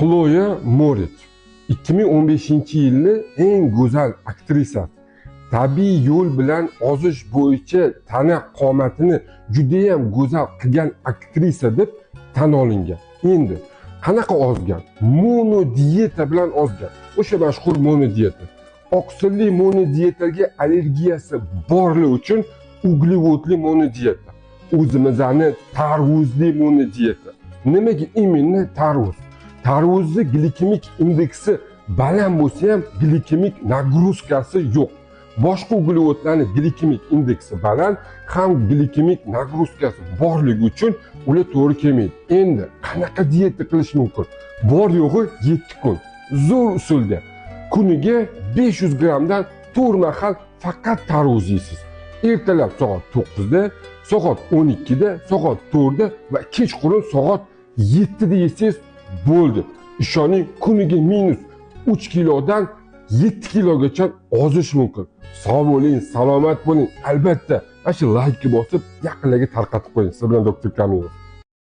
Chloe Moretz 2015-yilni eng go'zal aktrisa. Tabiiy yo'l bilan ozish bo'yicha tana qomatini juda ham go'zal qilgan aktrisa deb tan olingan. Endi qanaqa ozgan? Mono diyeta bilan ozgan. O'sha mashhur mono diyeta. Oqsilli mono diyetaga allergiyasi borlar uchun uglevodli mono diyeta. O'zimizning tarvuzli mono diyeta. Nimaga imенно tarvuz? Tarvuzni glikemik indeksi baland bo'lsa ham glikemik nagruzkasi yo'q. Boshqa uglevodlarning glikemik indeksi baland, ham glikemik nagruzkasi borligi uchun ular to'g'ri kelmaydi. Endi qanaqa diyeta qilish mumkin? Bor yo'g'i 7 kun. Zo'r usulda kuniga 500 grammdan 4 mahal faqat tarvuz yeysiz. Ertalab soat 9 da, soat 12 da, soat 4 da va kechqurun soat 7 da yesangiz bo'ldi. Ishoning, kuniga minus 3 kilodan 7 kilogacha ozish mumkin. Sog' bo'ling, salomat bo'ling. Albatta, mana shu like bosib, yaqinlarga tarqatib qo'ying. Siz bilan doktor Kamilov.